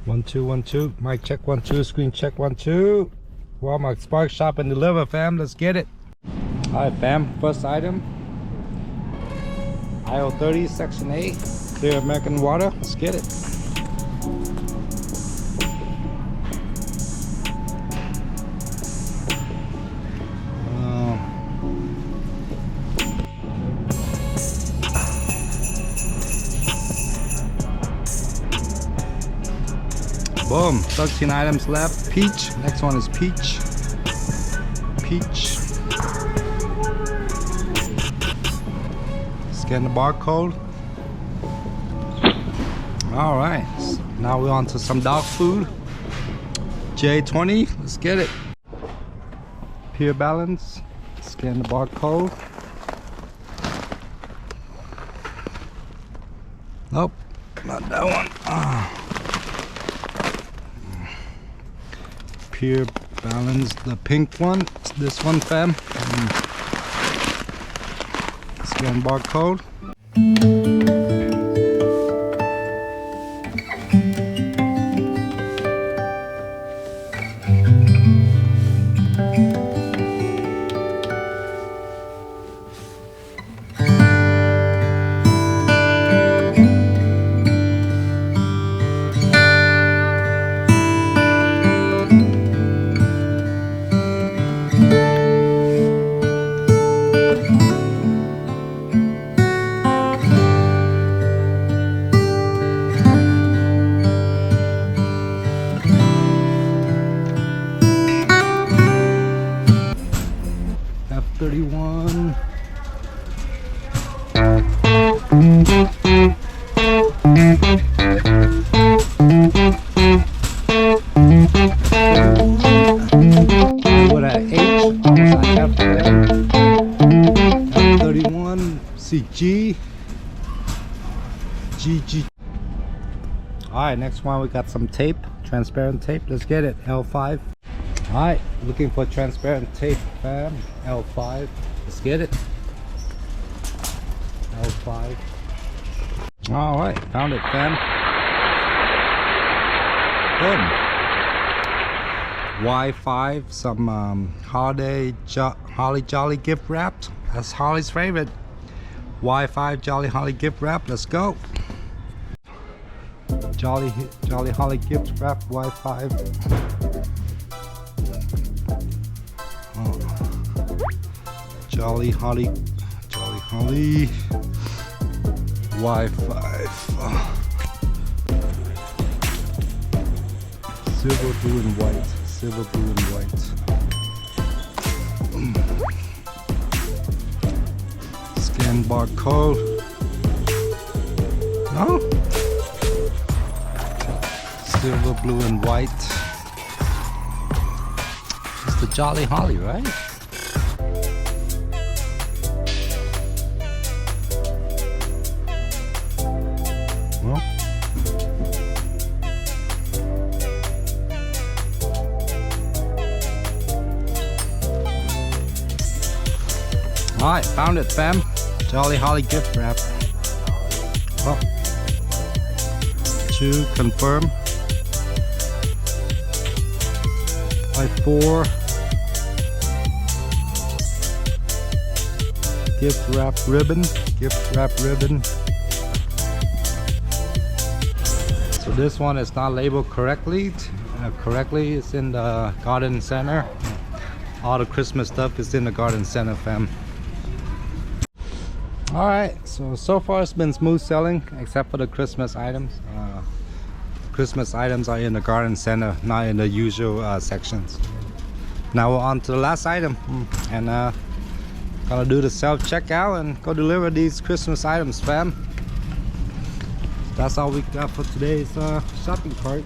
1 2 1 2. Mic check 1 2. Screen check 1 2. Walmart Spark Shop and Deliver, fam. Let's get it. Alright, fam. First item. Aisle 30, Section 8. Clear American water. Let's get it. Boom, 13 items left. Peach, next one is peach. Peach. Scan the barcode. All right, now we're on to some dog food. J20, let's get it. Pure Balance, scan the barcode. Nope, not that one. Pure Balance, the pink one. It's this one, fam. Scan barcode. F31. What at H? Almost like F31. CG. GG. Alright, next one we got some tape. Transparent tape. Let's get it. L5. Alright, looking for transparent tape, fam. L5. Let's get it. L5. Alright, found it, fam. Boom. Y5, some Holly Jolly gift wrap. That's Holly's favorite. Y5 Jolly Holly gift wrap. Let's go. Jolly Holly gift wrap Y5. Jolly Holly Y5. Silver, blue, and white. Silver, blue, and white. Scan barcode. No? Silver, blue, and white. It's the Jolly Holly, right? Alright, found it, fam. Jolly Holly gift wrap. Oh. To confirm. Y4. Gift wrap ribbon. Gift wrap ribbon. So this one is not labeled correctly. It's in the garden center. All the Christmas stuff is in the garden center, fam. Alright, so far it's been smooth selling except for the Christmas items. Christmas items are in the garden center, not in the usual sections. Now we're on to the last item, and gonna do the self-checkout and go deliver these Christmas items, fam. That's all we got for today's shopping cart.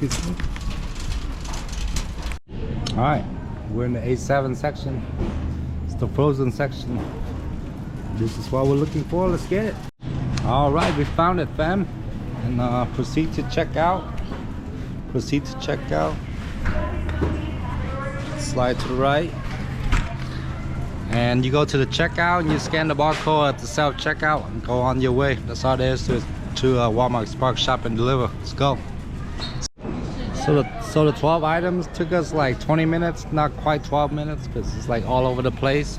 Excuse me. Alright, we're in the A7 section. The frozen section. This is what we're looking for. Let's get it. All right, we found it, fam, and proceed to check out. Proceed to check out. Slide to the right, and you go to the checkout and you scan the barcode at the self checkout and go on your way. That's all there is to it. to Walmart Spark Shop and Deliver. Let's go. So the 12 items took us like 20 minutes, not quite 12 minutes, because it's like all over the place.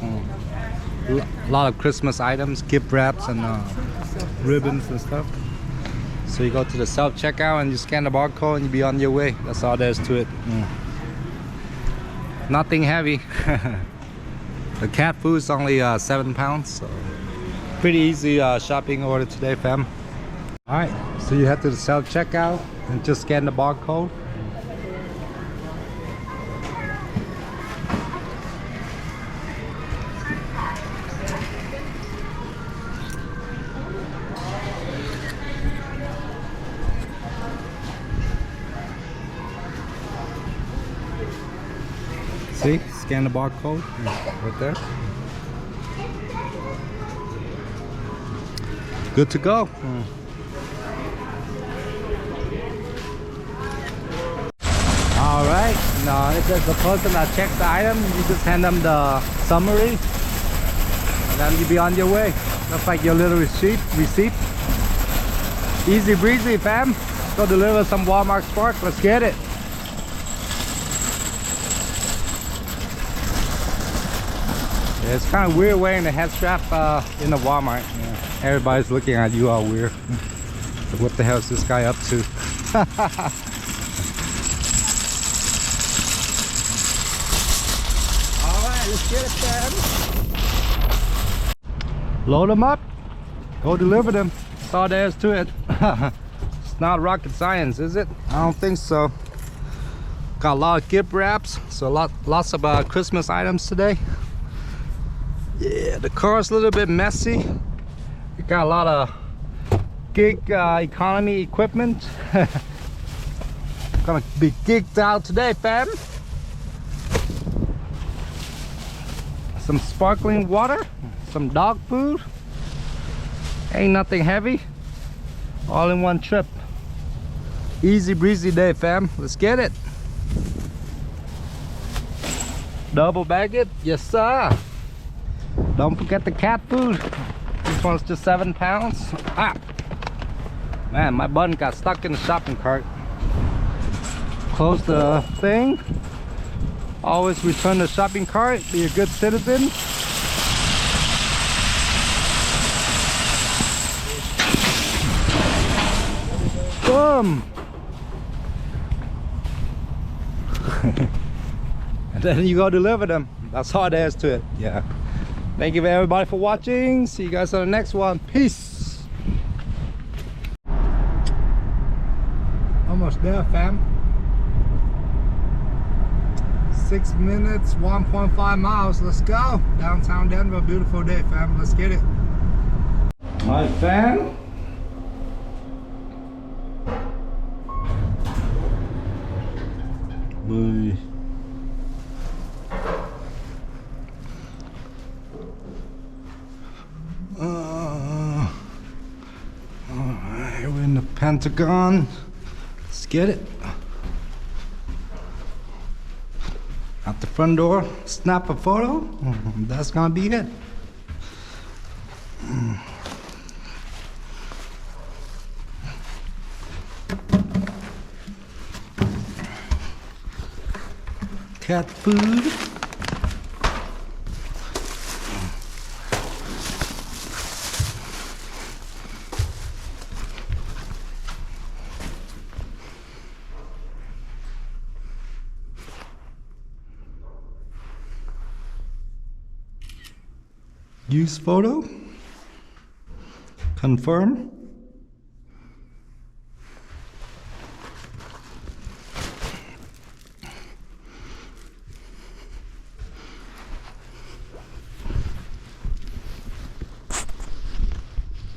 A lot of Christmas items, gift wraps and ribbons and stuff. So you go to the self-checkout and you scan the barcode and you be on your way. That's all there is to it. Nothing heavy. The cat food is only 7 pounds, so pretty easy shopping order today, fam. Alright, so you head to the self-checkout and just scan the barcode. See, scan the barcode right there. Good to go. All right. Now, if there's a person that checks the item, you just hand them the summary, and then you be on your way. That's like your little receipt. Easy breezy, fam. Go deliver some Walmart Spark. Let's get it. It's kind of weird wearing the head strap in the Walmart. Yeah. Everybody's looking at you all weird. So what the hell is this guy up to? Alright, let's get it, fam. Load them up. Go deliver them. That's all there is to it. It's not rocket science, is it? I don't think so. Got a lot of gift wraps. So lots of Christmas items today. Yeah, the car's a little bit messy. We got a lot of gig economy equipment. Gonna be gigged out today, fam. Some sparkling water, some dog food. Ain't nothing heavy. All in one trip. Easy breezy day, fam. Let's get it. Double bag it, yes sir. Don't forget the cat food. This one's just 7 pounds. Ah, man, my button got stuck in the shopping cart. Close the thing. Always return the shopping cart. Be a good citizen. Boom. And then you go deliver them. That's all there is to it. Yeah. Thank you everybody for watching. See you guys on the next one. Peace. Almost there, fam. 6 minutes, 1.5 miles. Let's go. Downtown Denver. Beautiful day, fam. Let's get it. Alright, fam. Bye. Alright, we're in the Pentagon. Let's get it. Out the front door, snap a photo. That's gonna be it. Cat food. Use photo. Confirm.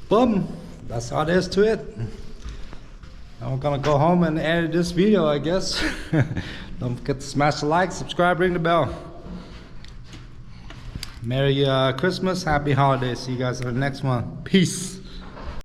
Boom. That's all there is to it. Now we're gonna go home and edit this video, I guess. Don't forget to smash the like, subscribe, ring the bell. Merry Christmas, happy holidays. See you guys on the next one. Peace.